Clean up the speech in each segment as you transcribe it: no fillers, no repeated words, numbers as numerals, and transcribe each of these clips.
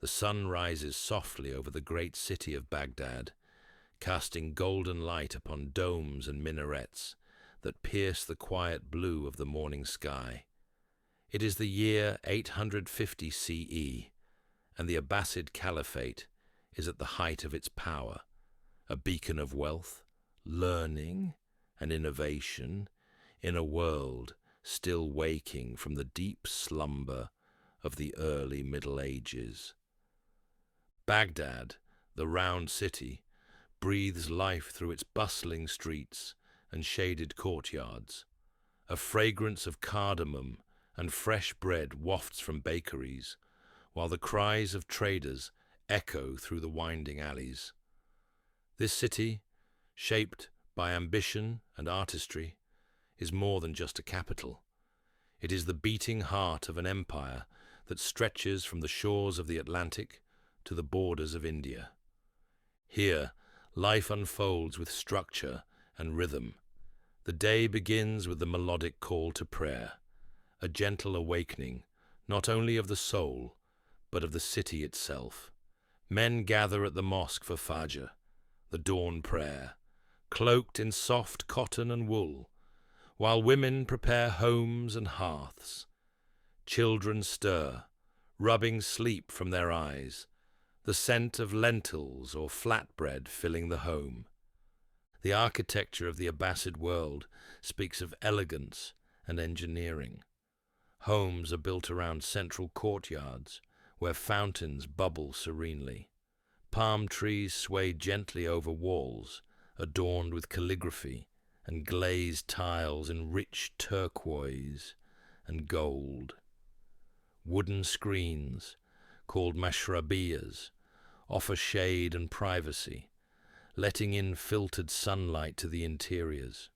The sun rises softly over the great city of Baghdad, casting golden light upon domes and minarets that pierce the quiet blue of the morning sky. It is the year 850 CE, and the Abbasid Caliphate is at the height of its power, a beacon of wealth, learning, and innovation in a world still waking from the deep slumber of the early Middle Ages. Baghdad, the round city, breathes life through its bustling streets and shaded courtyards. A fragrance of cardamom and fresh bread wafts from bakeries, while the cries of traders echo through the winding alleys. This city, shaped by ambition and artistry, is more than just a capital. It is the beating heart of an empire that stretches from the shores of the Atlantic to the borders of India. Here, life unfolds with structure and rhythm. The day begins with the melodic call to prayer, a gentle awakening not only of the soul, but of the city itself. Men gather at the mosque for Fajr, the dawn prayer, cloaked in soft cotton and wool, while women prepare homes and hearths. Children stir, rubbing sleep from their eyes, the scent of lentils or flatbread filling the home. The architecture of the Abbasid world speaks of elegance and engineering. Homes are built around central courtyards, where fountains bubble serenely. Palm trees sway gently over walls, adorned with calligraphy and glazed tiles in rich turquoise and gold. Wooden screens, called mashrabiyas, offer shade and privacy, letting in filtered sunlight to the interiors.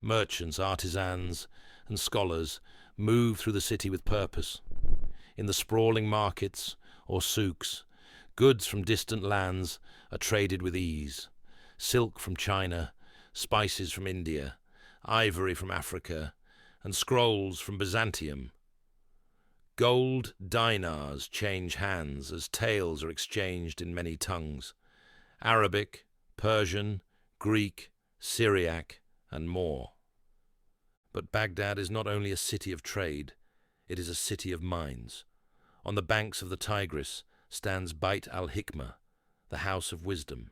Merchants, artisans, and scholars move through the city with purpose. In the sprawling markets or souks, goods from distant lands are traded with ease. Silk from China, spices from India, ivory from Africa, and scrolls from Byzantium. Gold dinars change hands as tales are exchanged in many tongues: Arabic, Persian, Greek, Syriac, and more. But Baghdad is not only a city of trade, it is a city of minds. On the banks of the Tigris stands Bait al-Hikmah, the house of wisdom.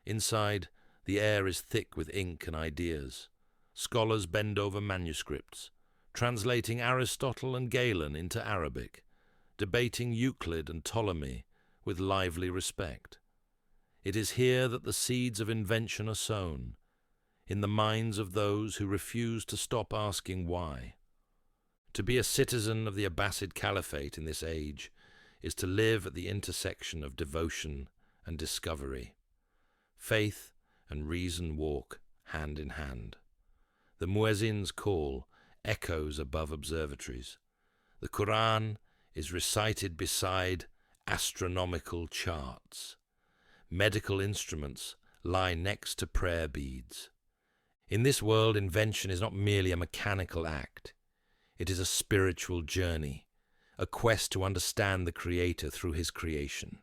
Inside, the air is thick with ink and ideas. Scholars bend over manuscripts, translating Aristotle and Galen into Arabic, debating Euclid and Ptolemy with lively respect. It is here that the seeds of invention are sown, in the minds of those who refuse to stop asking why. To be a citizen of the Abbasid Caliphate in this age is to live at the intersection of devotion and discovery. Faith and reason walk hand in hand. The muezzin's call echoes above observatories. The Quran is recited beside astronomical charts. Medical instruments lie next to prayer beads. In this world, invention is not merely a mechanical act. It is a spiritual journey, a quest to understand the Creator through his creation.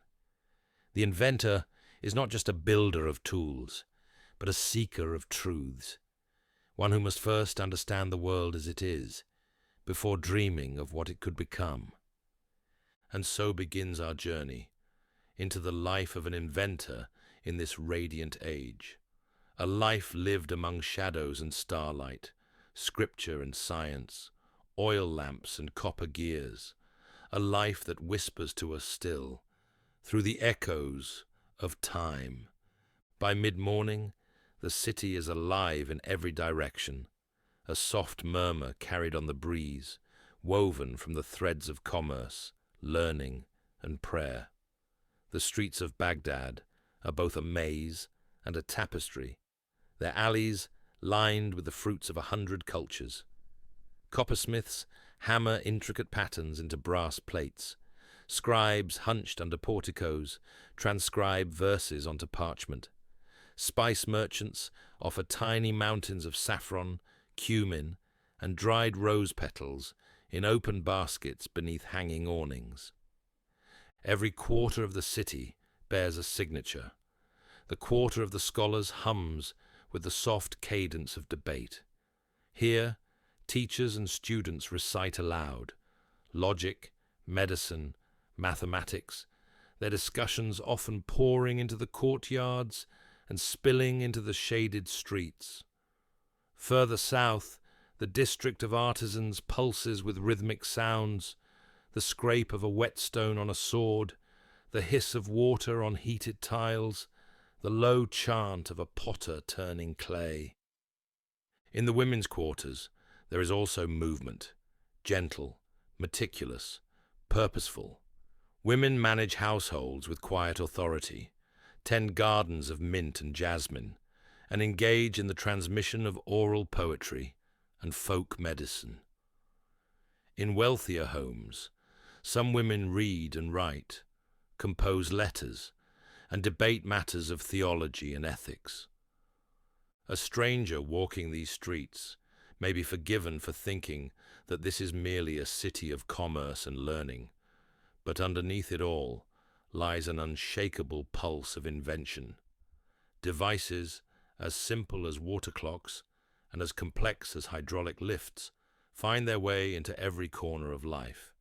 The inventor is not just a builder of tools, but a seeker of truths, one who must first understand the world as it is, before dreaming of what it could become. And so begins our journey into the life of an inventor in this radiant age, a life lived among shadows and starlight, scripture and science, oil lamps and copper gears, a life that whispers to us still, through the echoes of time. By mid-morning, the city is alive in every direction, a soft murmur carried on the breeze, woven from the threads of commerce, learning, and prayer. The streets of Baghdad are both a maze and a tapestry, their alleys lined with the fruits of 100 cultures. Coppersmiths hammer intricate patterns into brass plates. Scribes hunched under porticos transcribe verses onto parchment. Spice merchants offer tiny mountains of saffron, cumin, and dried rose petals in open baskets beneath hanging awnings. Every quarter of the city bears a signature. The quarter of the scholars hums with the soft cadence of debate. Here, teachers and students recite aloud logic, medicine, mathematics, their discussions often pouring into the courtyards and spilling into the shaded streets. Further south, the district of artisans pulses with rhythmic sounds, the scrape of a whetstone on a sword, the hiss of water on heated tiles, the low chant of a potter turning clay. In the women's quarters, there is also movement, gentle, meticulous, purposeful. Women manage households with quiet authority, tend gardens of mint and jasmine, and engage in the transmission of oral poetry and folk medicine. In wealthier homes, some women read and write, compose letters, and debate matters of theology and ethics. A stranger walking these streets may be forgiven for thinking that this is merely a city of commerce and learning, but underneath it all lies an unshakable pulse of invention. Devices as simple as water clocks and as complex as hydraulic lifts find their way into every corner of life.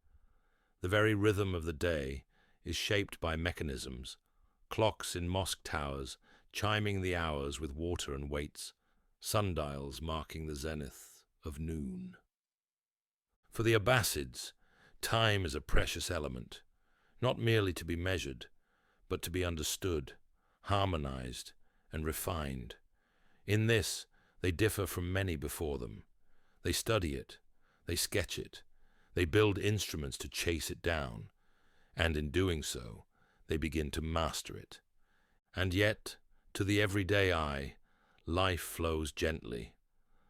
The very rhythm of the day is shaped by mechanisms, clocks in mosque towers chiming the hours with water and weights, sundials marking the zenith of noon. For the Abbasids, time is a precious element, not merely to be measured, but to be understood, harmonized, and refined. In this, they differ from many before them. They study it, they sketch it, they build instruments to chase it down, and in doing so, they begin to master it. And yet, to the everyday eye, life flows gently.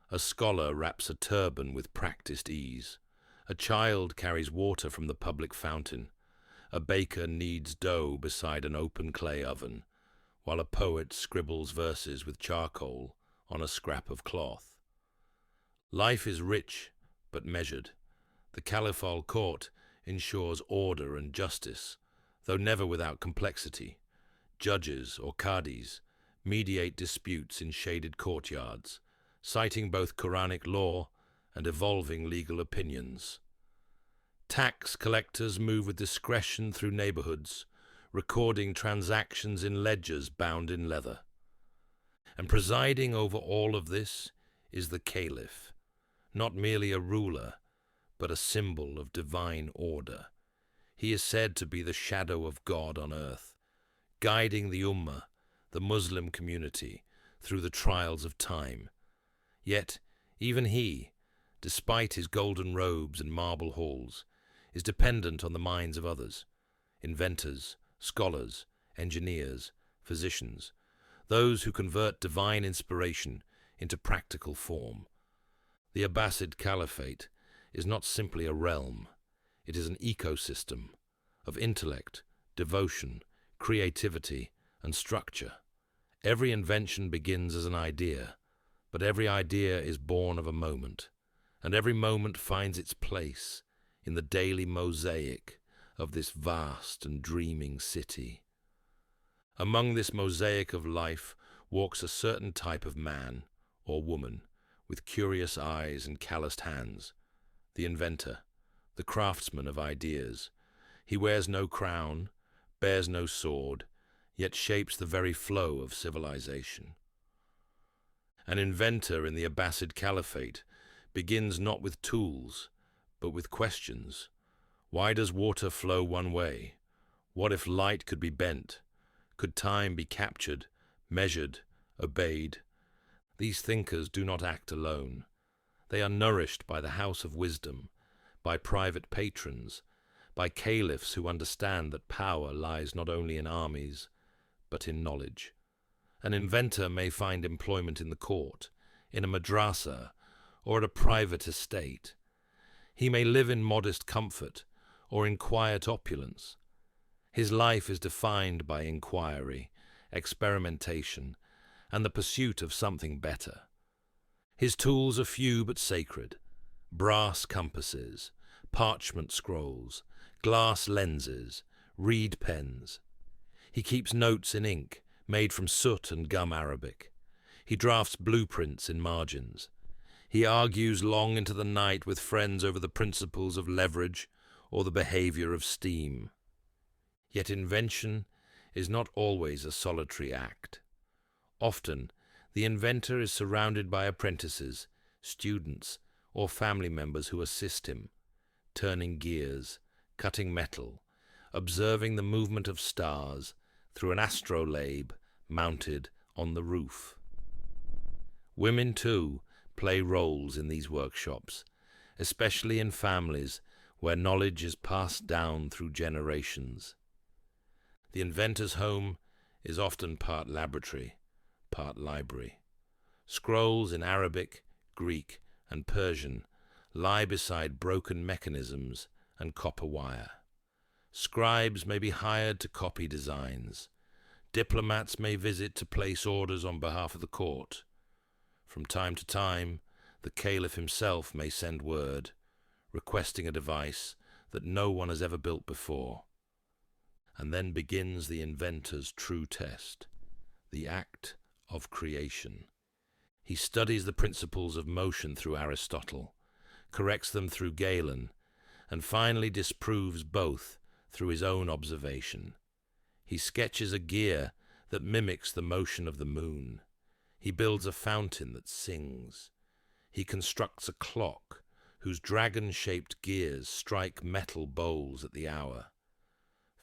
A scholar wraps a turban with practiced ease. A child carries water from the public fountain. A baker kneads dough beside an open clay oven, while a poet scribbles verses with charcoal on a scrap of cloth. Life is rich, but measured. The Caliphate court ensures order and justice, though never without complexity. Judges, or qadis, mediate disputes in shaded courtyards, citing both Quranic law and evolving legal opinions. Tax collectors move with discretion through neighborhoods, recording transactions in ledgers bound in leather. And presiding over all of this is the Caliph, not merely a ruler, but a symbol of divine order. He is said to be the shadow of God on earth, guiding the Ummah, the Muslim community, through the trials of time. Yet, even he, despite his golden robes and marble halls, is dependent on the minds of others, inventors, scholars, engineers, physicians, those who convert divine inspiration into practical form. The Abbasid Caliphate is not simply a realm, it is an ecosystem of intellect, devotion, creativity, and structure. Every invention begins as an idea, but every idea is born of a moment, and every moment finds its place in the daily mosaic of this vast and dreaming city. Among this mosaic of life walks a certain type of man or woman with curious eyes and calloused hands, the inventor, the craftsman of ideas. He wears no crown, bears no sword, yet shapes the very flow of civilization. An inventor in the Abbasid Caliphate begins not with tools, but with questions. Why does water flow one way? What if light could be bent? Could time be captured, measured, obeyed? These thinkers do not act alone. They are nourished by the house of wisdom, by private patrons, by caliphs who understand that power lies not only in armies, but in knowledge. An inventor may find employment in the court, in a madrasa, or at a private estate. He may live in modest comfort or in quiet opulence. His life is defined by inquiry, experimentation, and the pursuit of something better. His tools are few but sacred: brass compasses, parchment scrolls, glass lenses, reed pens. He keeps notes in ink, made from soot and gum arabic. He drafts blueprints in margins. He argues long into the night with friends over the principles of leverage or the behavior of steam. Yet invention is not always a solitary act. Often, the inventor is surrounded by apprentices, students, or family members who assist him, turning gears, cutting metal, observing the movement of stars through an astrolabe mounted on the roof. Women, too, play roles in these workshops, especially in families where knowledge is passed down through generations. The inventor's home is often part laboratory, part library. Scrolls in Arabic, Greek, and Persian lie beside broken mechanisms and copper wire. Scribes may be hired to copy designs. Diplomats may visit to place orders on behalf of the court. From time to time, the Caliph himself may send word, requesting a device that no one has ever built before. And then begins the inventor's true test, the act of creation. He studies the principles of motion through Aristotle, corrects them through Galen, and finally disproves both through his own observation. He sketches a gear that mimics the motion of the moon. He builds a fountain that sings. He constructs a clock whose dragon-shaped gears strike metal bowls at the hour.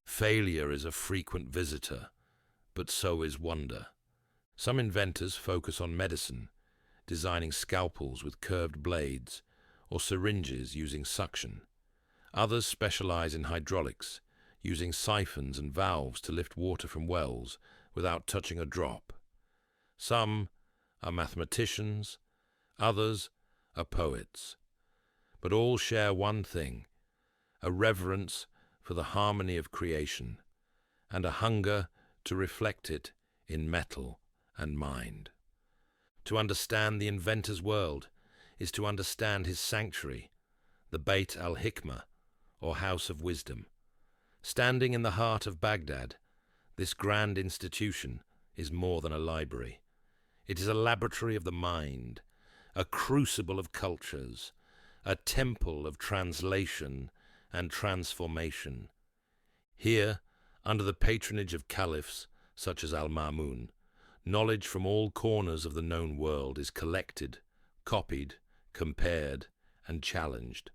Failure is a frequent visitor, but so is wonder. Some inventors focus on medicine, designing scalpels with curved blades, or syringes using suction. Others specialize in hydraulics, using siphons and valves to lift water from wells without touching a drop. Some are mathematicians, others are poets. But all share one thing, a reverence for the harmony of creation, and a hunger to reflect it in metal and mind. To understand the inventor's world is to understand his sanctuary, the Beit al-Hikmah, or House of Wisdom. Standing in the heart of Baghdad, this grand institution is more than a library. It is a laboratory of the mind, a crucible of cultures, a temple of translation and transformation. Here, under the patronage of caliphs such as Al-Ma'mun, knowledge from all corners of the known world is collected, copied, compared, and challenged.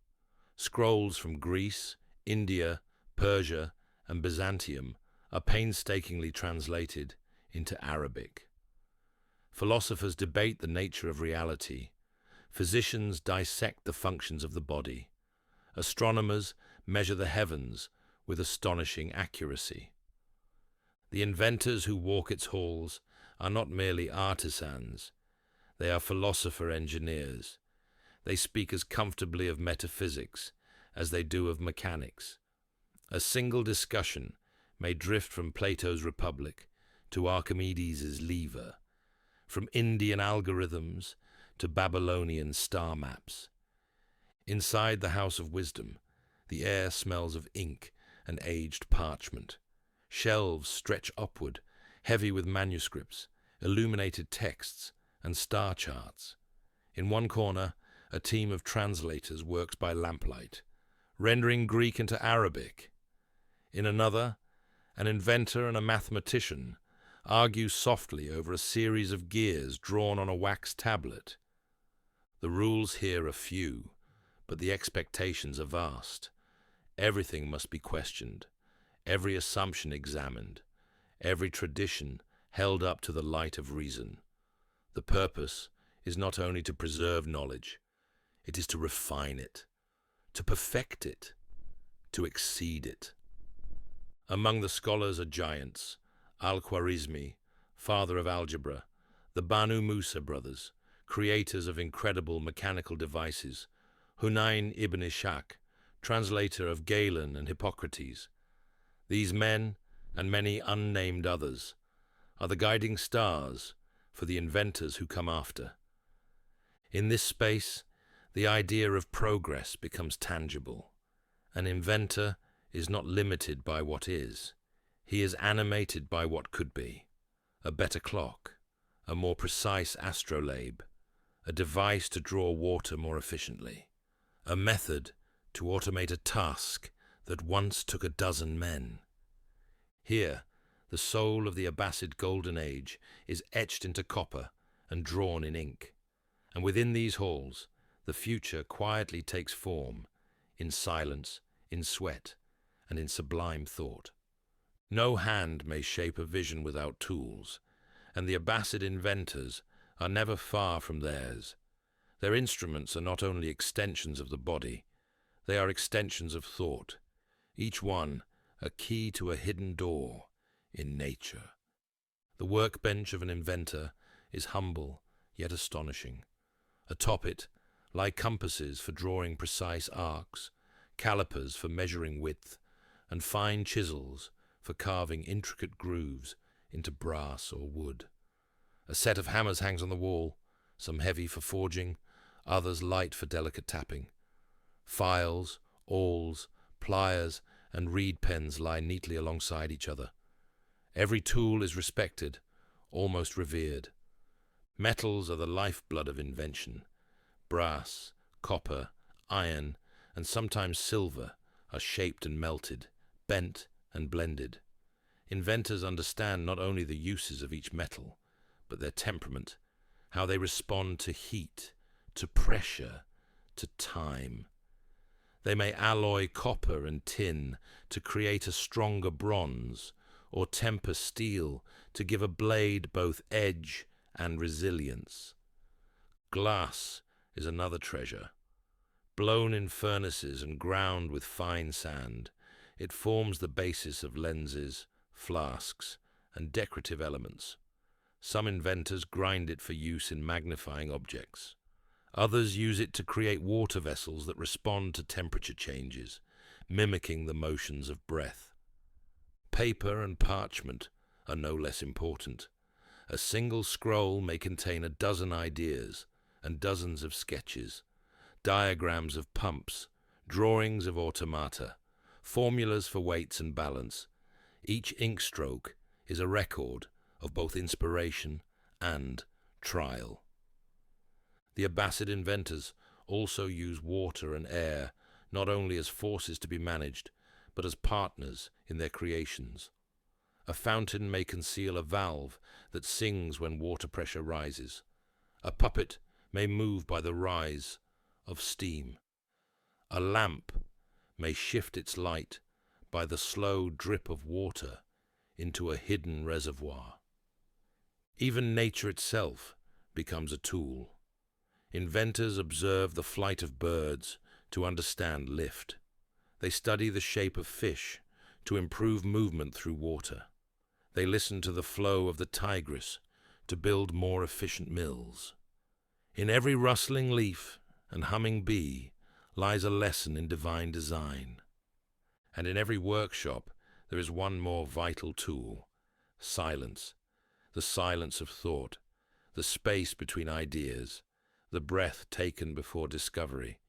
Scrolls from Greece, India, Persia, and Byzantium are painstakingly translated into Arabic. Philosophers debate the nature of reality. Physicians dissect the functions of the body. Astronomers measure the heavens with astonishing accuracy. The inventors who walk its halls are not merely artisans, they are philosopher-engineers. They speak as comfortably of metaphysics as they do of mechanics. A single discussion may drift from Plato's Republic to Archimedes' lever, from Indian algorithms to Babylonian star maps. Inside the House of Wisdom, the air smells of ink and aged parchment. Shelves stretch upward, heavy with manuscripts, illuminated texts, and star charts. In one corner, a team of translators works by lamplight, rendering Greek into Arabic. In another, an inventor and a mathematician argue softly over a series of gears drawn on a wax tablet. The rules here are few, but the expectations are vast. Everything must be questioned, every assumption examined, every tradition held up to the light of reason. The purpose is not only to preserve knowledge, it is to refine it, to perfect it, to exceed it. Among the scholars are giants, Al-Khwarizmi, father of algebra, the Banu Musa brothers, creators of incredible mechanical devices, Hunayn ibn Ishaq, translator of Galen and Hippocrates. These men, and many unnamed others, are the guiding stars for the inventors who come after. In this space, the idea of progress becomes tangible. An inventor is not limited by what is. He is animated by what could be. A better clock, a more precise astrolabe, a device to draw water more efficiently, a method to automate a task that once took a dozen men. Here, the soul of the Abbasid Golden Age is etched into copper and drawn in ink, and within these halls, the future quietly takes form, in silence, in sweat, and in sublime thought. No hand may shape a vision without tools, and the Abbasid inventors are never far from theirs. Their instruments are not only extensions of the body, they are extensions of thought, each one a key to a hidden door in nature. The workbench of an inventor is humble yet astonishing. Atop it lie compasses for drawing precise arcs, calipers for measuring width, and fine chisels for carving intricate grooves into brass or wood. A set of hammers hangs on the wall, some heavy for forging, others light for delicate tapping. Files, awls, pliers, and reed pens lie neatly alongside each other. Every tool is respected, almost revered. Metals are the lifeblood of invention. Brass, copper, iron, and sometimes silver are shaped and melted, bent and blended. Inventors understand not only the uses of each metal, but their temperament, how they respond to heat, to pressure, to time. They may alloy copper and tin to create a stronger bronze, or temper steel to give a blade both edge and resilience. Glass is another treasure. Blown in furnaces and ground with fine sand, it forms the basis of lenses, flasks, and decorative elements. Some inventors grind it for use in magnifying objects. Others use it to create water vessels that respond to temperature changes, mimicking the motions of breath. Paper and parchment are no less important. A single scroll may contain a dozen ideas and dozens of sketches, diagrams of pumps, drawings of automata, formulas for weights and balance. Each ink stroke is a record of both inspiration and trial. The Abbasid inventors also use water and air not only as forces to be managed, but as partners in their creations. A fountain may conceal a valve that sings when water pressure rises. A puppet may move by the rise of steam. A lamp may shift its light by the slow drip of water into a hidden reservoir. Even nature itself becomes a tool. Inventors observe the flight of birds to understand lift. They study the shape of fish to improve movement through water. They listen to the flow of the Tigris to build more efficient mills. In every rustling leaf and humming bee lies a lesson in divine design. And in every workshop there is one more vital tool: silence, the silence of thought, the space between ideas, the breath taken before discovery.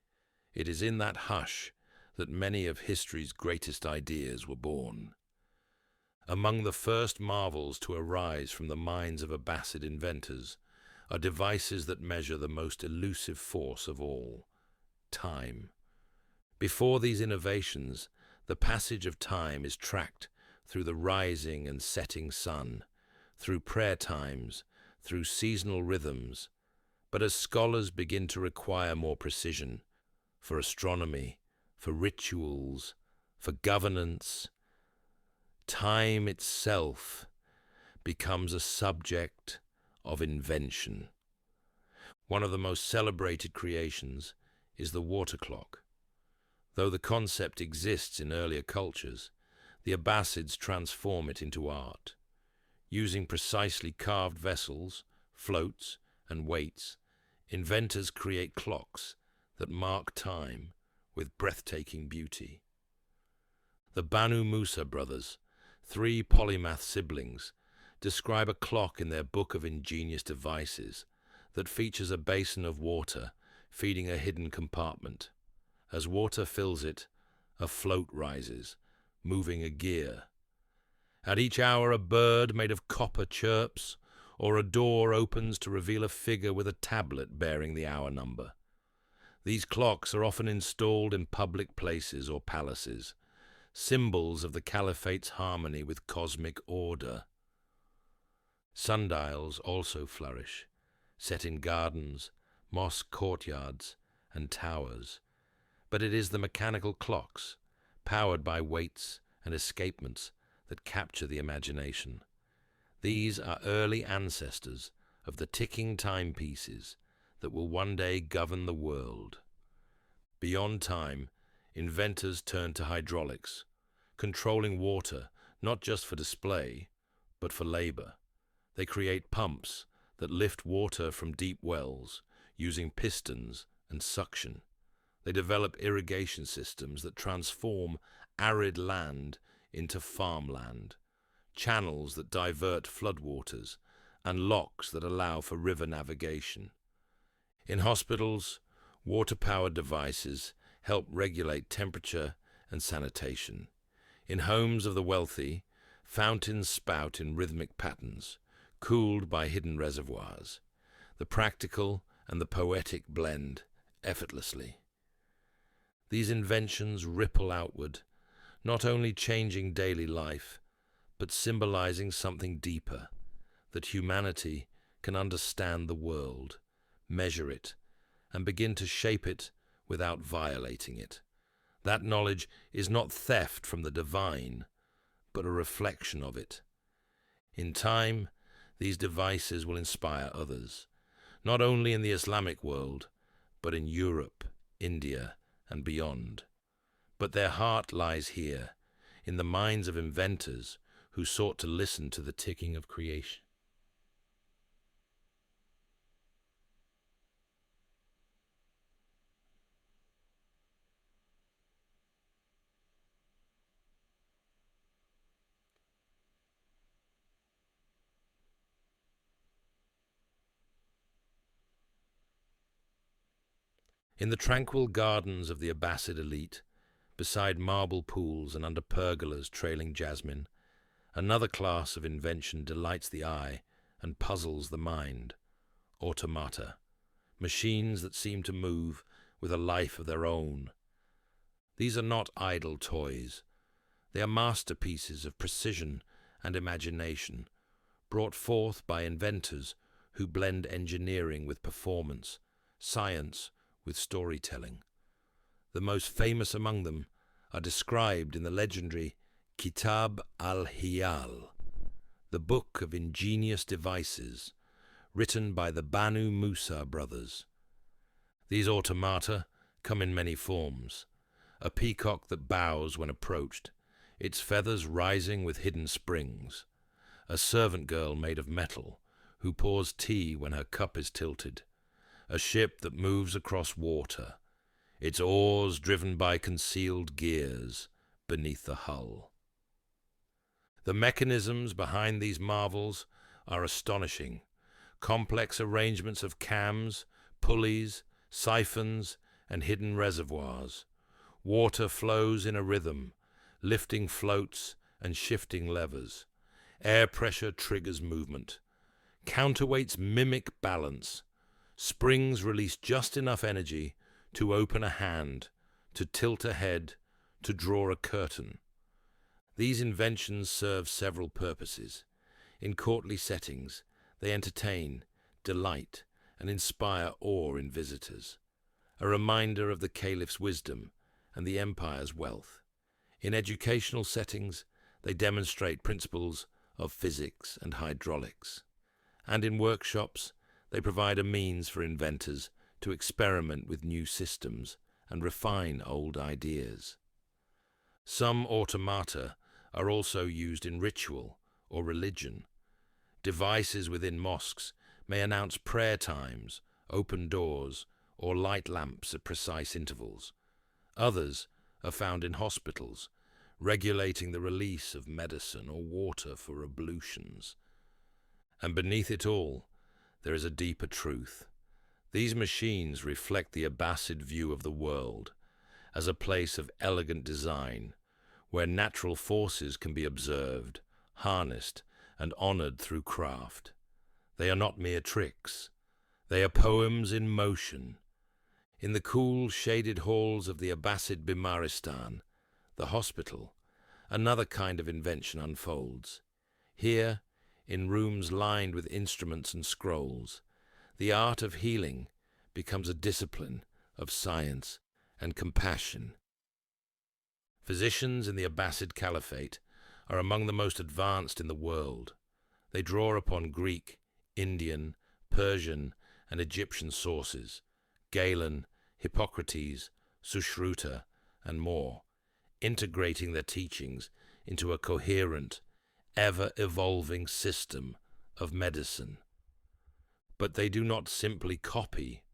It is in that hush that many of history's greatest ideas were born. Among the first marvels to arise from the minds of Abbasid inventors are devices that measure the most elusive force of all: time. Before these innovations, the passage of time is tracked through the rising and setting sun, through prayer times, through seasonal rhythms. But as scholars begin to require more precision for astronomy, for rituals, for governance, time itself becomes a subject of invention. One of the most celebrated creations is the water clock. Though the concept exists in earlier cultures, the Abbasids transform it into art. Using precisely carved vessels, floats, and weights, inventors create clocks that mark time with breathtaking beauty. The Banu Musa brothers, 3 polymath siblings, describe a clock in their book of ingenious devices that features a basin of water feeding a hidden compartment. As water fills it, a float rises, moving a gear. At each hour a bird made of copper chirps, or a door opens to reveal a figure with a tablet bearing the hour number. These clocks are often installed in public places or palaces, symbols of the Caliphate's harmony with cosmic order. Sundials also flourish, set in gardens, mosque courtyards, and towers, but it is the mechanical clocks, powered by weights and escapements, that capture the imagination. These are early ancestors of the ticking timepieces that will one day govern the world. Beyond time, inventors turn to hydraulics, controlling water not just for display, but for labor. They create pumps that lift water from deep wells using pistons and suction. They develop irrigation systems that transform arid land into farmland, channels that divert floodwaters, and locks that allow for river navigation. In hospitals, water-powered devices help regulate temperature and sanitation. In homes of the wealthy, fountains spout in rhythmic patterns, cooled by hidden reservoirs. The practical and the poetic blend effortlessly. These inventions ripple outward, not only changing daily life, but symbolizing something deeper, that humanity can understand the world, measure it, and begin to shape it without violating it. That knowledge is not theft from the divine, but a reflection of it. In time, these devices will inspire others, not only in the Islamic world, but in Europe, India, and beyond. But their heart lies here, in the minds of inventors who sought to listen to the ticking of creation. In the tranquil gardens of the Abbasid elite, beside marble pools and under pergolas trailing jasmine, another class of invention delights the eye and puzzles the mind. Automata, machines that seem to move with a life of their own. These are not idle toys. They are masterpieces of precision and imagination, brought forth by inventors who blend engineering with performance, science with storytelling. The most famous among them are described in the legendary Kitab al-Hiyal, the book of ingenious devices, written by the Banu Musa brothers. These automata come in many forms: a peacock that bows when approached, its feathers rising with hidden springs; a servant girl made of metal, who pours tea when her cup is tilted; a ship that moves across water, its oars driven by concealed gears beneath the hull. The mechanisms behind these marvels are astonishing. Complex arrangements of cams, pulleys, siphons, and hidden reservoirs. Water flows in a rhythm, lifting floats and shifting levers. Air pressure triggers movement. Counterweights mimic balance. Springs release just enough energy to open a hand, to tilt a head, to draw a curtain. These inventions serve several purposes. In courtly settings, they entertain, delight, and inspire awe in visitors, a reminder of the caliph's wisdom and the empire's wealth. In educational settings, they demonstrate principles of physics and hydraulics. And in workshops, they provide a means for inventors to experiment with new systems and refine old ideas. Some automata are also used in ritual or religion. Devices within mosques may announce prayer times, open doors, or light lamps at precise intervals. Others are found in hospitals, regulating the release of medicine or water for ablutions. And beneath it all, there is a deeper truth. These machines reflect the Abbasid view of the world as a place of elegant design, where natural forces can be observed, harnessed, and honored through craft. They are not mere tricks. They are poems in motion. In the cool, shaded halls of the Abbasid Bimaristan, the hospital, another kind of invention unfolds. Here, in rooms lined with instruments and scrolls, the art of healing becomes a discipline of science and compassion. Physicians in the Abbasid Caliphate are among the most advanced in the world. They draw upon Greek, Indian, Persian, and Egyptian sources, Galen, Hippocrates, Sushruta, and more, integrating their teachings into a coherent, ever-evolving system of medicine. But they do not simply copy,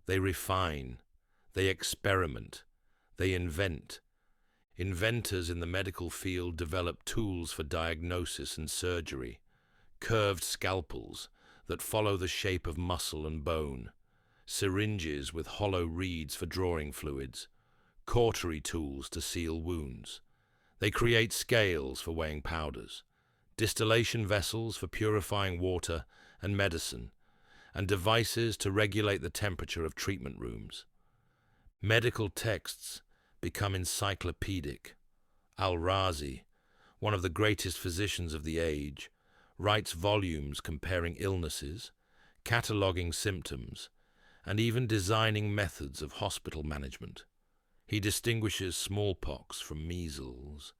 they refine, they experiment, they invent. Inventors in the medical field develop tools for diagnosis and surgery, curved scalpels that follow the shape of muscle and bone, syringes with hollow reeds for drawing fluids, cautery tools to seal wounds. They create scales for weighing powders, distillation vessels for purifying water and medicine, and devices to regulate the temperature of treatment rooms. Medical texts become encyclopedic. Al-Razi, one of the greatest physicians of the age, writes volumes comparing illnesses, cataloguing symptoms, and even designing methods of hospital management. He distinguishes smallpox from measles,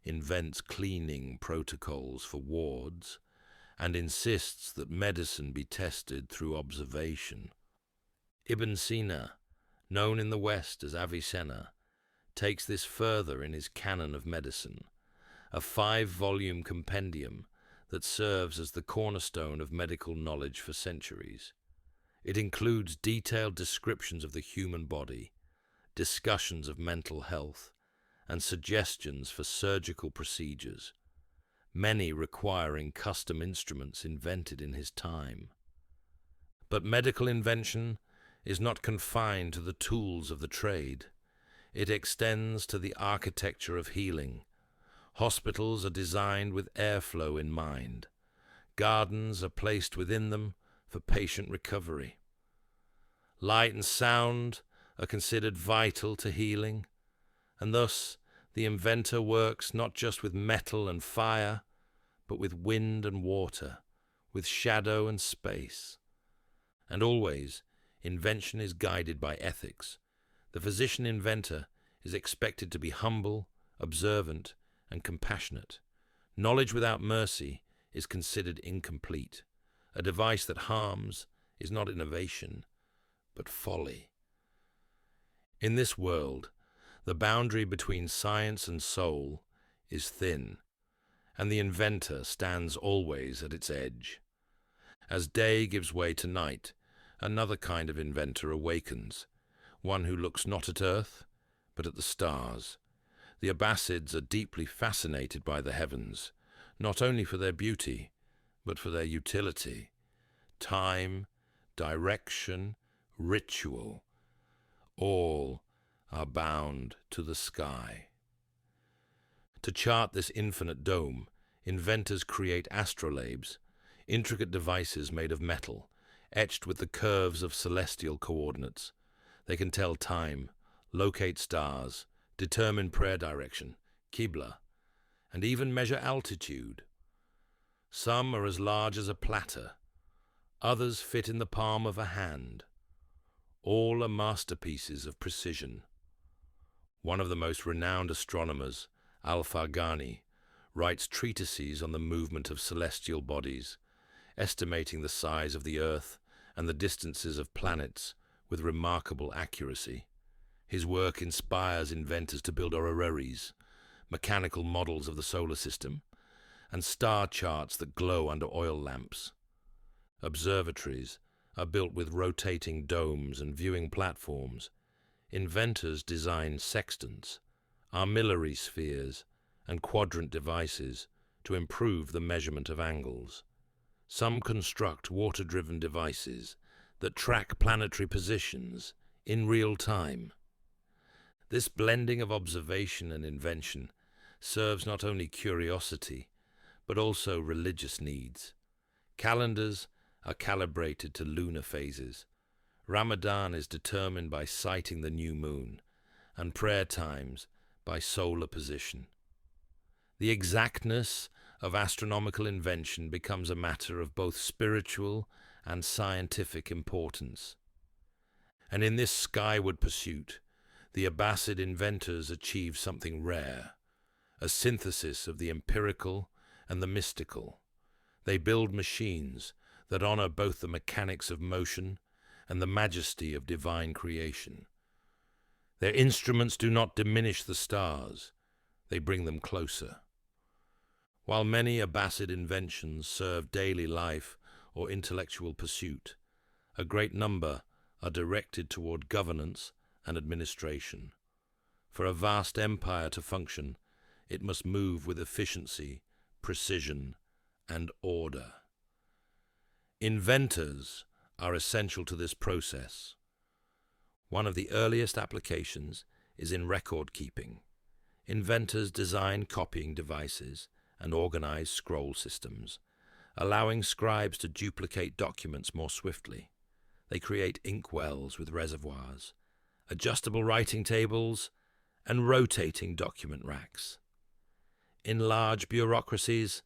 invents cleaning protocols for wards, and insists that medicine be tested through observation. Ibn Sina, known in the West as Avicenna, takes this further in his Canon of Medicine, a 5-volume compendium that serves as the cornerstone of medical knowledge for centuries. It includes detailed descriptions of the human body, discussions of mental health, and suggestions for surgical procedures, many requiring custom instruments invented in his time. But medical invention is not confined to the tools of the trade. It extends to the architecture of healing. Hospitals are designed with airflow in mind. Gardens are placed within them for patient recovery. Light and sound are considered vital to healing, and thus the inventor works not just with metal and fire, but with wind and water, with shadow and space. And always, invention is guided by ethics. The physician-inventor is expected to be humble, observant, and compassionate. Knowledge without mercy is considered incomplete. A device that harms is not innovation, but folly. In this world, the boundary between science and soul is thin, and the inventor stands always at its edge. As day gives way to night, another kind of inventor awakens, one who looks not at earth, but at the stars. The Abbasids are deeply fascinated by the heavens, not only for their beauty, but for their utility. Time, direction, ritual, all are bound to the sky. To chart this infinite dome, inventors create astrolabes, intricate devices made of metal, etched with the curves of celestial coordinates. They can tell time, locate stars, determine prayer direction, Qibla, and even measure altitude. Some are as large as a platter, others fit in the palm of a hand. All are masterpieces of precision. One of the most renowned astronomers, Al-Farghani, writes treatises on the movement of celestial bodies, estimating the size of the Earth and the distances of planets with remarkable accuracy. His work inspires inventors to build orreries, mechanical models of the solar system, and star charts that glow under oil lamps. Observatories are built with rotating domes and viewing platforms. Inventors design sextants, armillary spheres, and quadrant devices to improve the measurement of angles. Some construct water-driven devices that track planetary positions in real time. This blending of observation and invention serves not only curiosity, but also religious needs. Calendars are calibrated to lunar phases. Ramadan is determined by sighting the new moon, and prayer times by solar position. The exactness of astronomical invention becomes a matter of both spiritual and scientific importance. And in this skyward pursuit, the Abbasid inventors achieved something rare, a synthesis of the empirical and the mystical. They build machines that honor both the mechanics of motion and the majesty of divine creation. Their instruments do not diminish the stars, they bring them closer. While many Abbasid inventions serve daily life or intellectual pursuit, a great number are directed toward governance and administration. For a vast empire to function, it must move with efficiency, precision, and order. Inventors are essential to this process. One of the earliest applications is in record keeping. Inventors design copying devices and organize scroll systems, allowing scribes to duplicate documents more swiftly. They create inkwells with reservoirs, adjustable writing tables, and rotating document racks. In large bureaucracies,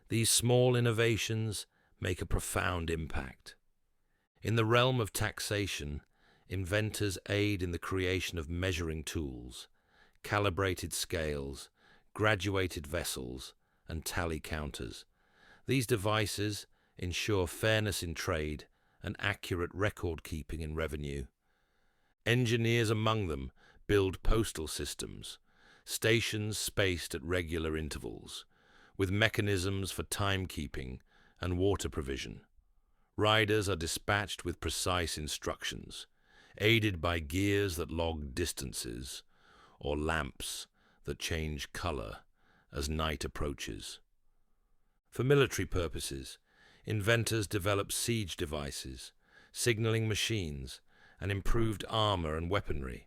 these small innovations make a profound impact. In the realm of taxation, inventors aid in the creation of measuring tools, calibrated scales, graduated vessels, and tally counters. These devices ensure fairness in trade and accurate record-keeping in revenue. Engineers among them build postal systems, stations spaced at regular intervals, with mechanisms for timekeeping and water provision. Riders are dispatched with precise instructions, aided by gears that log distances or lamps that change color as night approaches. For military purposes, inventors develop siege devices, signaling machines, and improved armor and weaponry.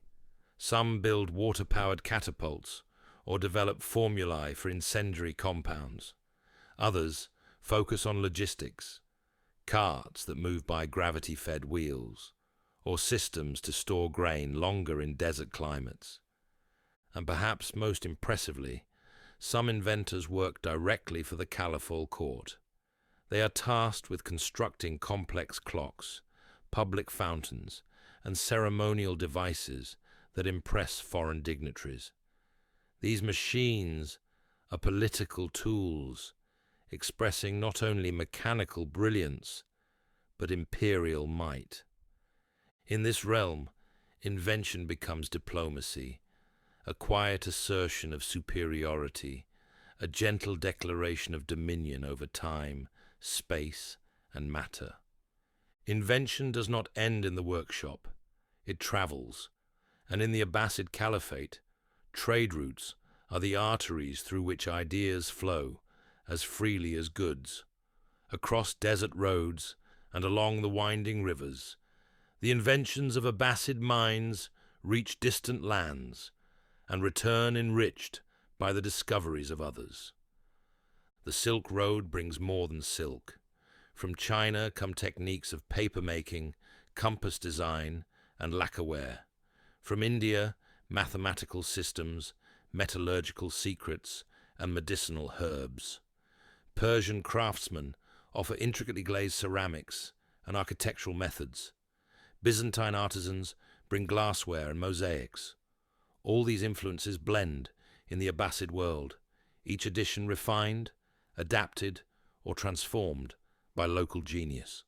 Some build water-powered catapults or develop formulae for incendiary compounds. Others focus on logistics, carts that move by gravity-fed wheels, or systems to store grain longer in desert climates. And perhaps most impressively, some inventors work directly for the Caliphate court. They are tasked with constructing complex clocks, public fountains, and ceremonial devices that impress foreign dignitaries. These machines are political tools, expressing not only mechanical brilliance, but imperial might. In this realm, invention becomes diplomacy, a quiet assertion of superiority, a gentle declaration of dominion over time, space, and matter. Invention does not end in the workshop. It travels, and in the Abbasid Caliphate, trade routes are the arteries through which ideas flow as freely as goods. Across desert roads and along the winding rivers, the inventions of Abbasid minds reach distant lands and return enriched by the discoveries of others. The Silk Road brings more than silk. From China come techniques of paper-making, compass design, and lacquerware. From India, mathematical systems, metallurgical secrets, and medicinal herbs. Persian craftsmen offer intricately glazed ceramics and architectural methods. Byzantine artisans bring glassware and mosaics. All these influences blend in the Abbasid world, each edition refined, adapted, or transformed by local genius.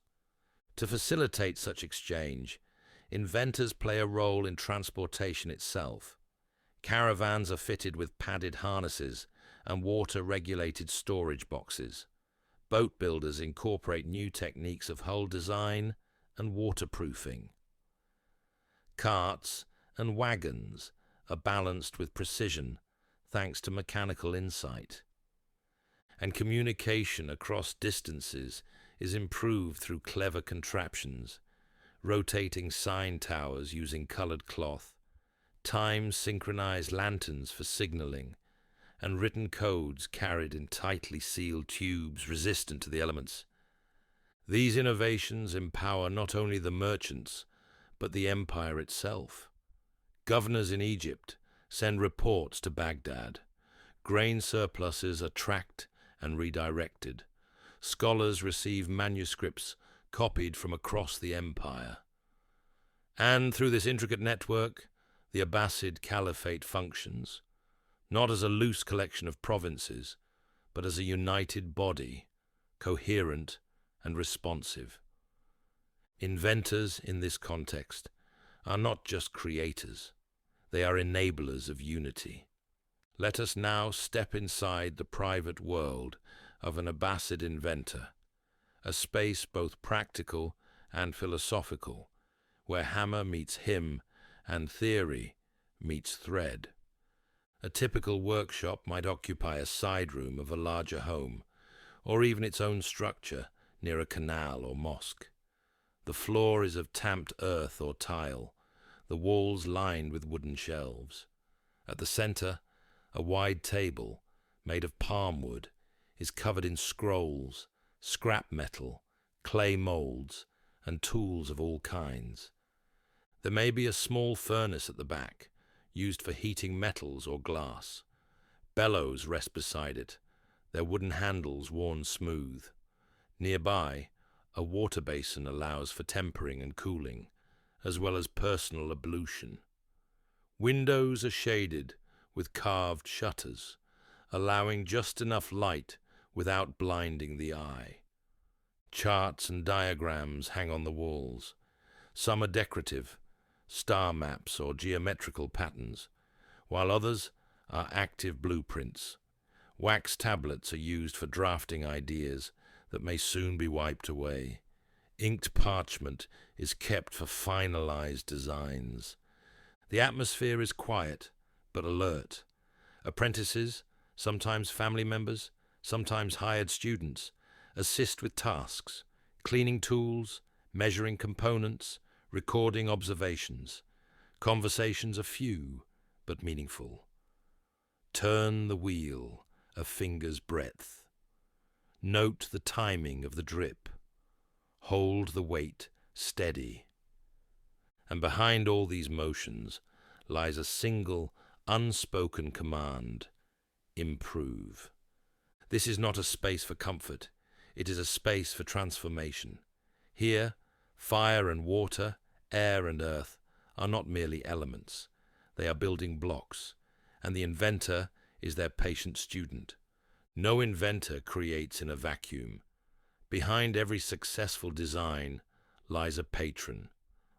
To facilitate such exchange, inventors play a role in transportation itself. Caravans are fitted with padded harnesses and water-regulated storage boxes. Boat builders incorporate new techniques of hull design and waterproofing. Carts and wagons are balanced with precision thanks to mechanical insight. And communication across distances is improved through clever contraptions, rotating sign towers using colored cloth, time-synchronized lanterns for signaling, and written codes carried in tightly sealed tubes resistant to the elements. These innovations empower not only the merchants, but the empire itself. Governors in Egypt send reports to Baghdad. Grain surpluses are tracked and redirected. Scholars receive manuscripts copied from across the empire. And through this intricate network, the Abbasid Caliphate functions, not as a loose collection of provinces, but as a united body, coherent and responsive. Inventors in this context are not just creators, they are enablers of unity. Let us now step inside the private world of an Abbasid inventor, a space both practical and philosophical, where hammer meets hymn and theory meets thread. A typical workshop might occupy a side room of a larger home, or even its own structure near a canal or mosque. The floor is of tamped earth or tile, the walls lined with wooden shelves. At the center, a wide table, made of palm wood, is covered in scrolls, scrap metal, clay molds, and tools of all kinds. There may be a small furnace at the back, used for heating metals or glass. Bellows rest beside it, their wooden handles worn smooth. Nearby, a water basin allows for tempering and cooling, as well as personal ablution. Windows are shaded with carved shutters, allowing just enough light without blinding the eye. Charts and diagrams hang on the walls. Some are decorative, star maps or geometrical patterns, while others are active blueprints. Wax tablets are used for drafting ideas that may soon be wiped away. Inked parchment is kept for finalized designs. The atmosphere is quiet, but alert. Apprentices, sometimes family members, sometimes hired students, assist with tasks, cleaning tools, measuring components, recording observations. Conversations are few, but meaningful. Turn the wheel a finger's breadth. Note the timing of the drip. Hold the weight steady. And behind all these motions lies a single, unspoken command: improve. This is not a space for comfort. It is a space for transformation. Here, fire and water, air and earth are not merely elements. They are building blocks, and the inventor is their patient student. No inventor creates in a vacuum. Behind every successful design lies a patron,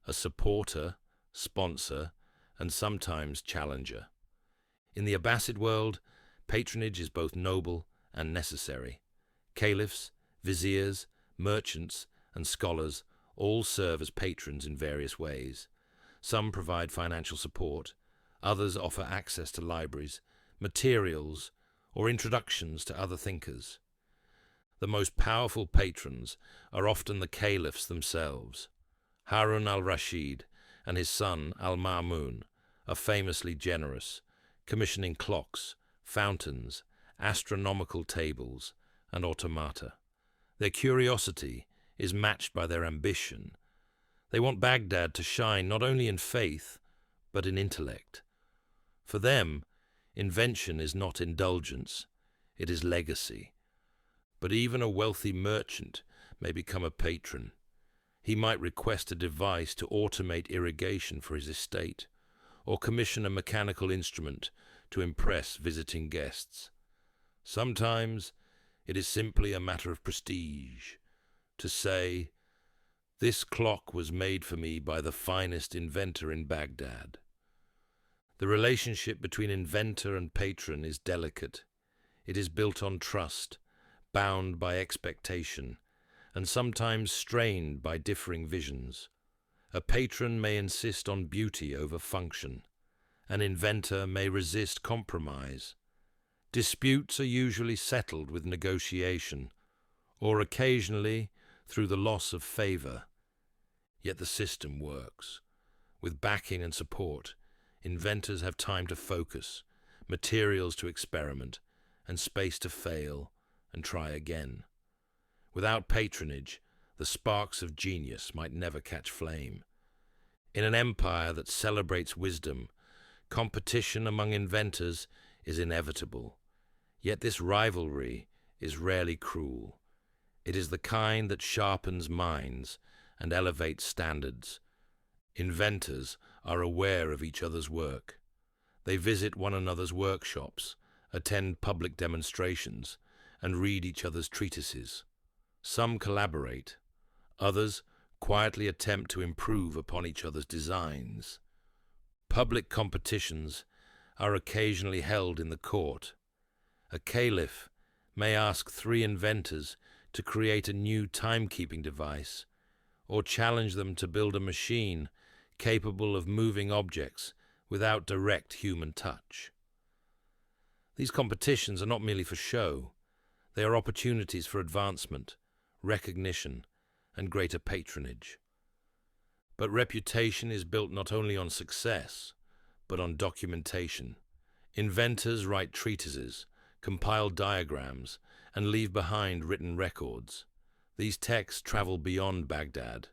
a supporter, sponsor, and sometimes challenger. In the Abbasid world, patronage is both noble and necessary. Caliphs, viziers, merchants, and scholars all serve as patrons in various ways. Some provide financial support, others offer access to libraries, materials, or introductions to other thinkers. The most powerful patrons are often the caliphs themselves. Harun al-Rashid and his son al-Ma'mun are famously generous, commissioning clocks, fountains, astronomical tables, and automata. Their curiosity is matched by their ambition. They want Baghdad to shine not only in faith, but in intellect. For them, invention is not indulgence, it is legacy. But even a wealthy merchant may become a patron. He might request a device to automate irrigation for his estate, or commission a mechanical instrument to impress visiting guests. Sometimes it is simply a matter of prestige, to say, "This clock was made for me by the finest inventor in Baghdad." The relationship between inventor and patron is delicate. It is built on trust, bound by expectation, and sometimes strained by differing visions. A patron may insist on beauty over function. An inventor may resist compromise. Disputes are usually settled with negotiation, or occasionally through the loss of favor. Yet the system works. With backing and support, inventors have time to focus, materials to experiment, and space to fail and try again. Without patronage, the sparks of genius might never catch flame. In an empire that celebrates wisdom, competition among inventors is inevitable. Yet this rivalry is rarely cruel. It is the kind that sharpens minds and elevates standards. Inventors are aware of each other's work. They visit one another's workshops, attend public demonstrations, and read each other's treatises. Some collaborate. Others quietly attempt to improve upon each other's designs. Public competitions are occasionally held in the court. A caliph may ask 3 inventors to create a new timekeeping device, or challenge them to build a machine capable of moving objects without direct human touch. These competitions are not merely for show. They are opportunities for advancement, recognition, and greater patronage. But reputation is built not only on success, but on documentation. Inventors write treatises, compile diagrams, and leave behind written records. These texts travel beyond Baghdad,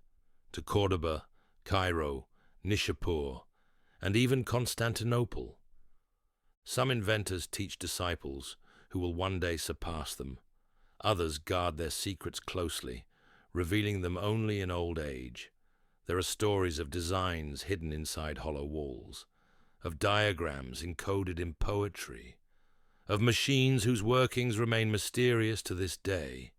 to Cordoba, Cairo, Nishapur, and even Constantinople. Some inventors teach disciples who will one day surpass them. Others guard their secrets closely, revealing them only in old age. There are stories of designs hidden inside hollow walls, of diagrams encoded in poetry, of machines whose workings remain mysterious to this day.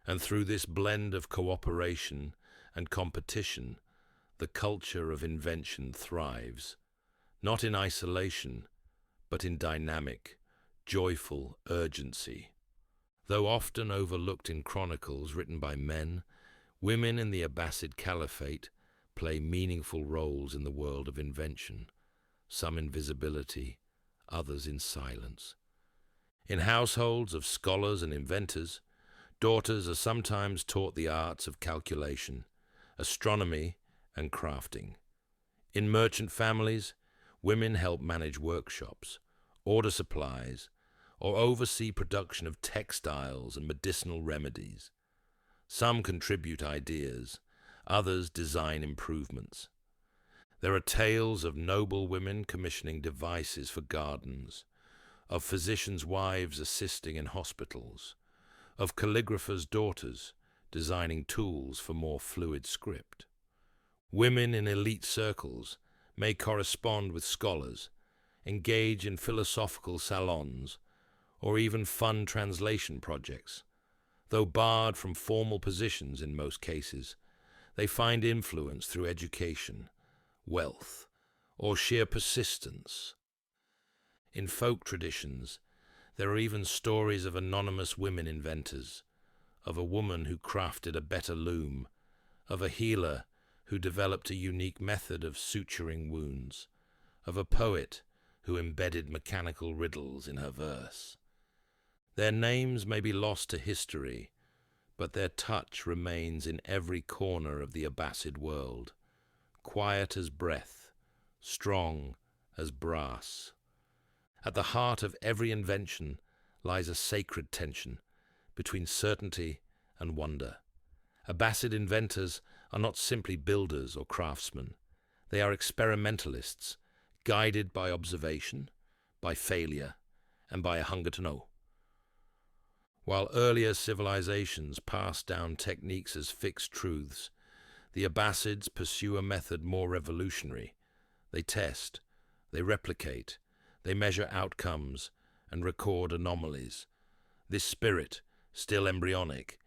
And through this blend of cooperation and competition, the culture of invention thrives, not in isolation, but in dynamic, joyful urgency. Though often overlooked in chronicles written by men, women in the Abbasid Caliphate play meaningful roles in the world of invention, some in visibility, others in silence. In households of scholars and inventors, daughters are sometimes taught the arts of calculation, astronomy, and crafting. In merchant families, women help manage workshops, order supplies, or oversee production of textiles and medicinal remedies. Some contribute ideas, others design improvements. There are tales of noble women commissioning devices for gardens, of physicians' wives assisting in hospitals, of calligraphers' daughters designing tools for more fluid script. Women in elite circles may correspond with scholars, engage in philosophical salons, or even fund translation projects. Though barred from formal positions in most cases, they find influence through education, wealth, or sheer persistence. In folk traditions, there are even stories of anonymous women inventors, of a woman who crafted a better loom, of a healer who developed a unique method of suturing wounds, of a poet who embedded mechanical riddles in her verse. Their names may be lost to history, but their touch remains in every corner of the Abbasid world, quiet as breath, strong as brass. At the heart of every invention lies a sacred tension between certainty and wonder. Abbasid inventors are not simply builders or craftsmen. They are experimentalists, guided by observation, by failure, and by a hunger to know. While earlier civilizations passed down techniques as fixed truths, the Abbasids pursue a method more revolutionary. They test, they replicate, they measure outcomes, and record anomalies. This spirit, still embryonic,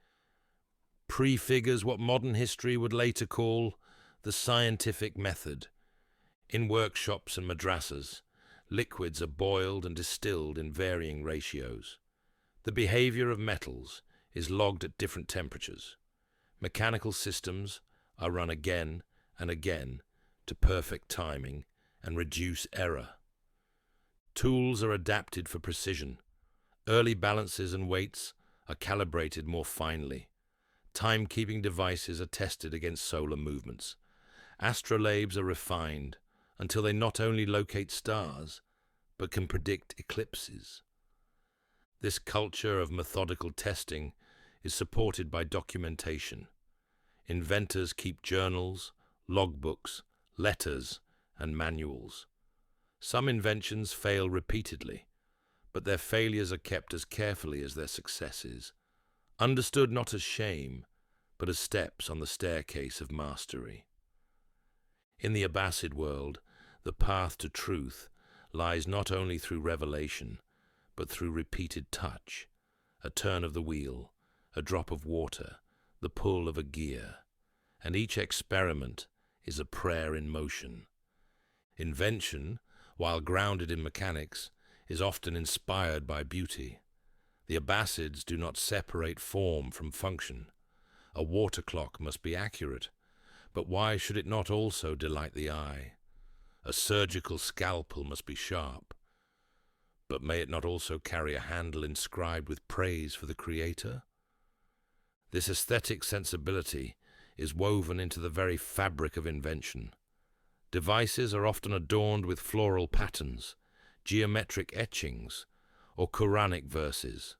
prefigures what modern history would later call the scientific method. In workshops and madrasas, liquids are boiled and distilled in varying ratios. The behavior of metals is logged at different temperatures. Mechanical systems are run again and again to perfect timing and reduce error. Tools are adapted for precision. Early balances and weights are calibrated more finely. Timekeeping devices are tested against solar movements. Astrolabes are refined until they not only locate stars, but can predict eclipses. This culture of methodical testing is supported by documentation. Inventors keep journals, logbooks, letters, and manuals. Some inventions fail repeatedly, but their failures are kept as carefully as their successes, understood not as shame, but as steps on the staircase of mastery. In the Abbasid world, the path to truth lies not only through revelation, but through repeated touch, a turn of the wheel, a drop of water, the pull of a gear, and each experiment is a prayer in motion. Invention, while grounded in mechanics, is often inspired by beauty. The Abbasids do not separate form from function. A water clock must be accurate, but why should it not also delight the eye? A surgical scalpel must be sharp, but may it not also carry a handle inscribed with praise for the Creator? This aesthetic sensibility is woven into the very fabric of invention. Devices are often adorned with floral patterns, geometric etchings, or Quranic verses.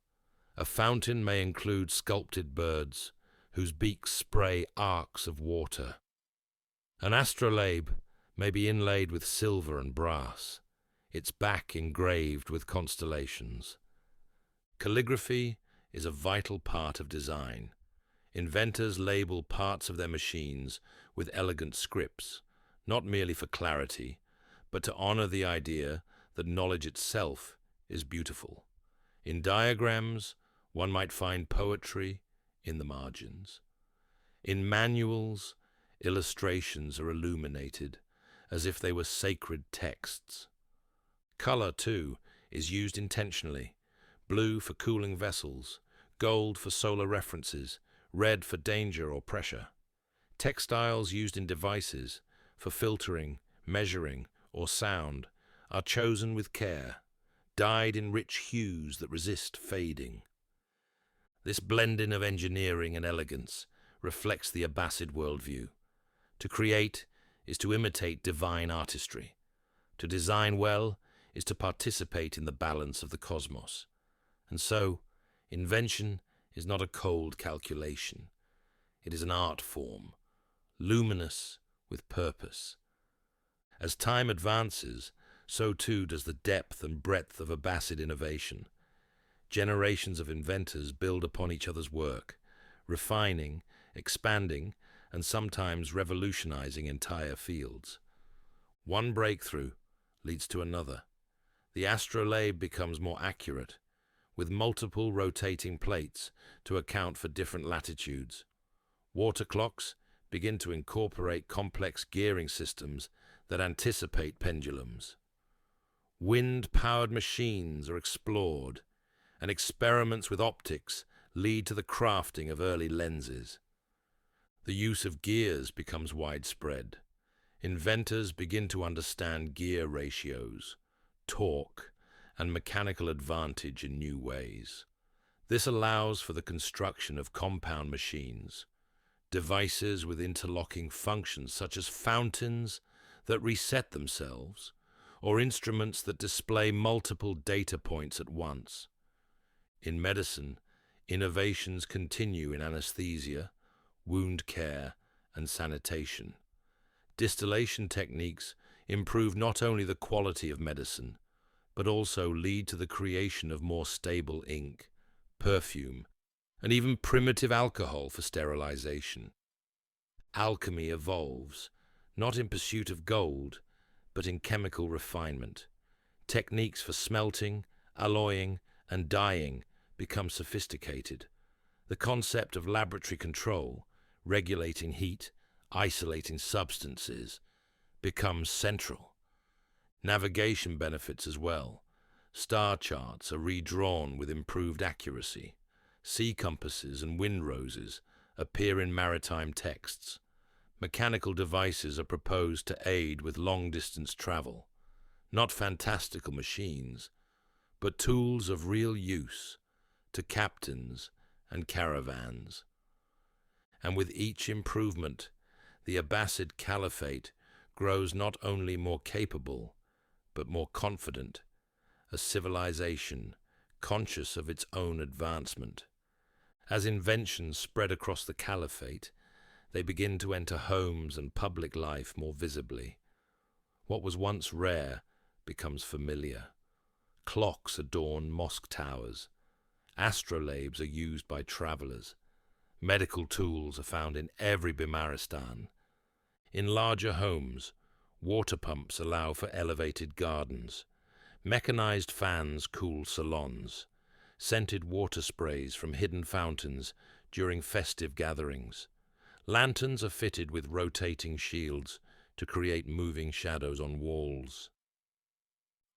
A fountain may include sculpted birds, whose beaks spray arcs of water. An astrolabe may be inlaid with silver and brass, its back engraved with constellations. Calligraphy is a vital part of design. Inventors label parts of their machines with elegant scripts, not merely for clarity, but to honor the idea that knowledge itself is beautiful. In diagrams, one might find poetry in the margins. In manuals, illustrations are illuminated as if they were sacred texts. Color, too, is used intentionally. Blue for cooling vessels, gold for solar references, red for danger or pressure. Textiles used in devices for filtering, measuring, or sound are chosen with care, dyed in rich hues that resist fading. This blending of engineering and elegance reflects the Abbasid worldview. To create is to imitate divine artistry. To design well is to participate in the balance of the cosmos. And so, invention is not a cold calculation. It is an art form, luminous with purpose. As time advances, so too does the depth and breadth of Abbasid innovation. Generations of inventors build upon each other's work, refining, expanding, and sometimes revolutionizing entire fields. One breakthrough leads to another. The astrolabe becomes more accurate, with multiple rotating plates to account for different latitudes. Water clocks begin to incorporate complex gearing systems that anticipate pendulums. Wind-powered machines are explored, and experiments with optics lead to the crafting of early lenses. The use of gears becomes widespread. Inventors begin to understand gear ratios, torque, and mechanical advantage in new ways. This allows for the construction of compound machines, devices with interlocking functions such as fountains that reset themselves, or instruments that display multiple data points at once. In medicine, innovations continue in anesthesia, wound care, and sanitation. Distillation techniques improve not only the quality of medicine, but also lead to the creation of more stable ink, perfume, and even primitive alcohol for sterilization. Alchemy evolves, not in pursuit of gold, but in chemical refinement. Techniques for smelting, alloying, and dyeing become sophisticated. The concept of laboratory control, regulating heat, isolating substances, becomes central. Navigation benefits as well. Star charts are redrawn with improved accuracy. Sea compasses and wind roses appear in maritime texts. Mechanical devices are proposed to aid with long-distance travel. Not fantastical machines, but tools of real use to captains and caravans. And with each improvement, the Abbasid Caliphate grows not only more capable, but more confident a civilization conscious of its own advancement. As inventions spread across the Caliphate, they begin to enter homes and public life more visibly. What was once rare becomes familiar. Clocks adorn mosque towers. Astrolabes are used by travelers. Medical tools are found in every Bimaristan. In larger homes, water pumps allow for elevated gardens. Mechanized fans cool salons. Scented water sprays from hidden fountains during festive gatherings. Lanterns are fitted with rotating shields to create moving shadows on walls.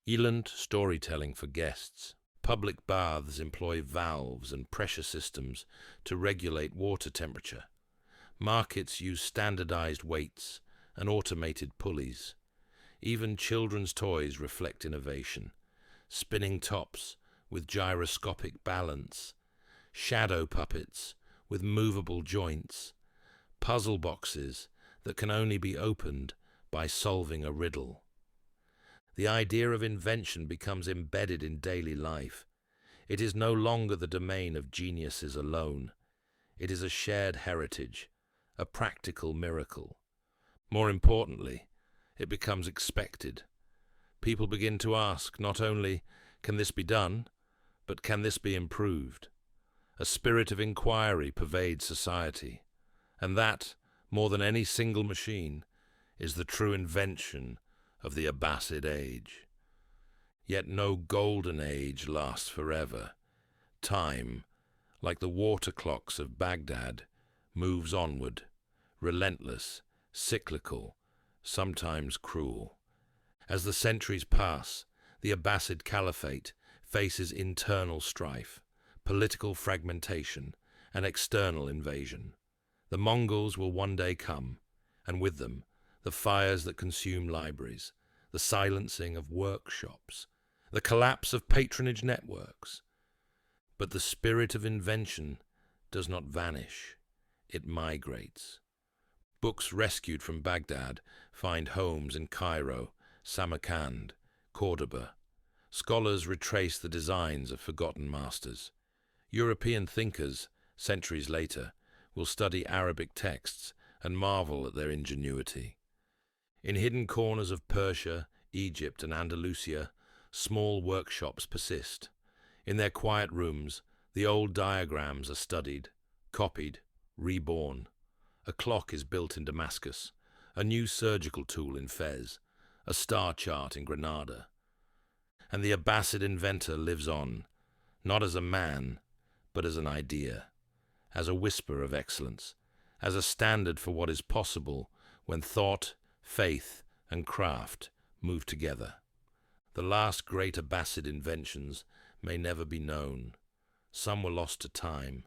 Eland storytelling for guests. Public baths employ valves and pressure systems to regulate water temperature. Markets use standardized weights and automated pulleys. Even children's toys reflect innovation. Spinning tops with gyroscopic balance. Shadow puppets with movable joints. Puzzle boxes that can only be opened by solving a riddle. The idea of invention becomes embedded in daily life. It is no longer the domain of geniuses alone. It is a shared heritage, a practical miracle. More importantly, it becomes expected. People begin to ask not only, can this be done, but can this be improved? A spirit of inquiry pervades society, and that, more than any single machine, is the true invention of the Abbasid age. Yet no golden age lasts forever. Time, like the water clocks of Baghdad, moves onward, relentless, cyclical, sometimes cruel. As the centuries pass, the Abbasid Caliphate faces internal strife, political fragmentation, and external invasion. The Mongols will one day come, and with them, the fires that consume libraries, the silencing of workshops, the collapse of patronage networks. But the spirit of invention does not vanish, it migrates. Books rescued from Baghdad find homes in Cairo, Samarkand, Cordoba. Scholars retrace the designs of forgotten masters. European thinkers, centuries later, will study Arabic texts and marvel at their ingenuity. In hidden corners of Persia, Egypt, and Andalusia, small workshops persist. In their quiet rooms, the old diagrams are studied, copied, reborn. A clock is built in Damascus, a new surgical tool in Fez, a star chart in Granada. And the Abbasid inventor lives on, not as a man, but as an idea, as a whisper of excellence, as a standard for what is possible when thought, faith, and craft move together. The last great Abbasid inventions may never be known. Some were lost to time,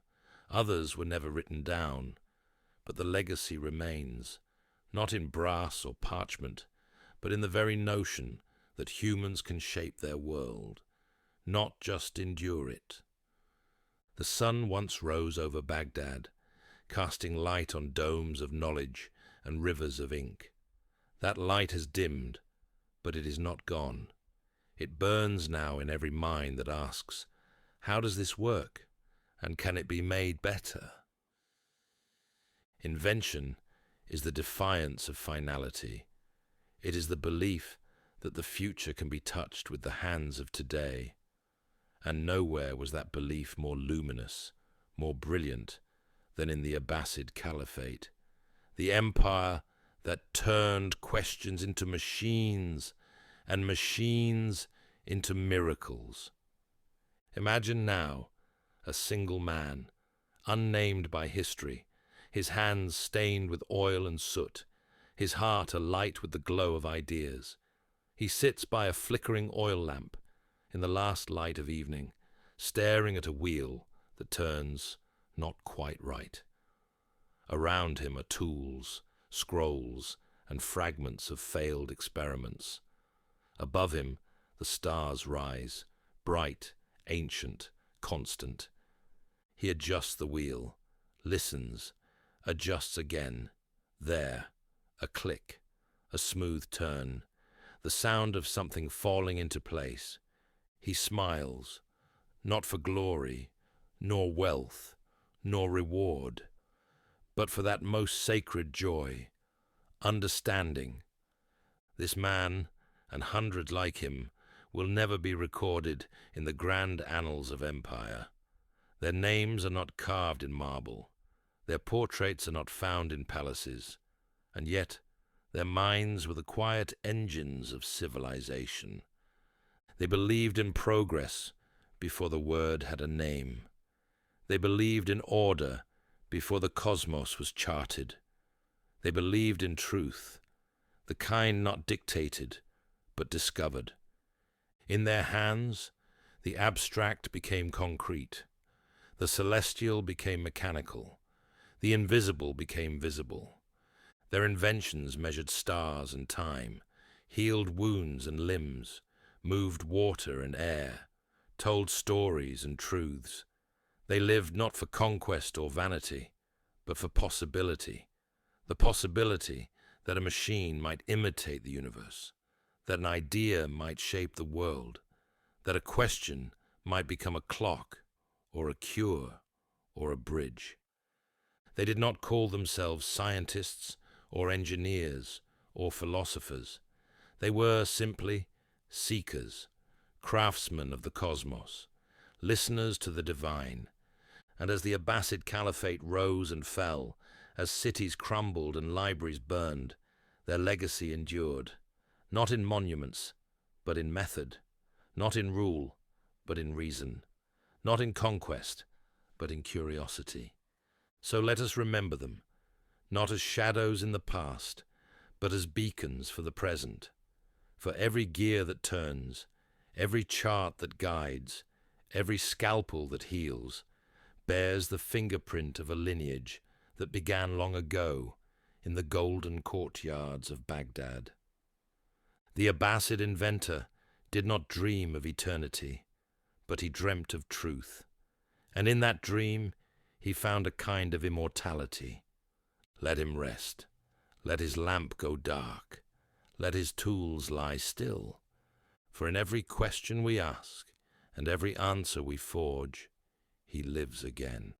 others were never written down, but the legacy remains, not in brass or parchment, but in the very notion that humans can shape their world, not just endure it. The sun once rose over Baghdad, casting light on domes of knowledge and rivers of ink. That light has dimmed, but it is not gone. It burns now in every mind that asks, how does this work, and can it be made better? Invention is the defiance of finality. It is the belief that the future can be touched with the hands of today. And nowhere was that belief more luminous, more brilliant than in the Abbasid Caliphate, the empire that turned questions into machines and machines into miracles. Imagine now a single man, unnamed by history, his hands stained with oil and soot, his heart alight with the glow of ideas. He sits by a flickering oil lamp in the last light of evening, staring at a wheel that turns not quite right. Around him are tools, scrolls, and fragments of failed experiments. Above him, the stars rise, bright, ancient, constant. He adjusts the wheel, listens, adjusts again. There, a click, a smooth turn, the sound of something falling into place. He smiles, not for glory, nor wealth, nor reward, but for that most sacred joy, understanding. This man, and hundreds like him, will never be recorded in the grand annals of empire. Their names are not carved in marble, their portraits are not found in palaces, and yet their minds were the quiet engines of civilization. They believed in progress before the word had a name. They believed in order before the cosmos was charted. They believed in truth, the kind not dictated, but discovered. In their hands, the abstract became concrete, the celestial became mechanical, the invisible became visible. Their inventions measured stars and time, healed wounds and limbs, moved water and air, told stories and truths. They lived not for conquest or vanity, but for possibility, the possibility that a machine might imitate the universe, that an idea might shape the world, that a question might become a clock or a cure or a bridge. They did not call themselves scientists or engineers or philosophers. They were simply seekers, craftsmen of the cosmos, listeners to the divine. And as the Abbasid Caliphate rose and fell, as cities crumbled and libraries burned, their legacy endured, not in monuments, but in method, not in rule, but in reason, not in conquest, but in curiosity. So let us remember them, not as shadows in the past, but as beacons for the present. For every gear that turns, every chart that guides, every scalpel that heals, bears the fingerprint of a lineage that began long ago in the golden courtyards of Baghdad. The Abbasid inventor did not dream of eternity, but he dreamt of truth, and in that dream he found a kind of immortality. Let him rest, let his lamp go dark, let his tools lie still, for in every question we ask and every answer we forge, he lives again.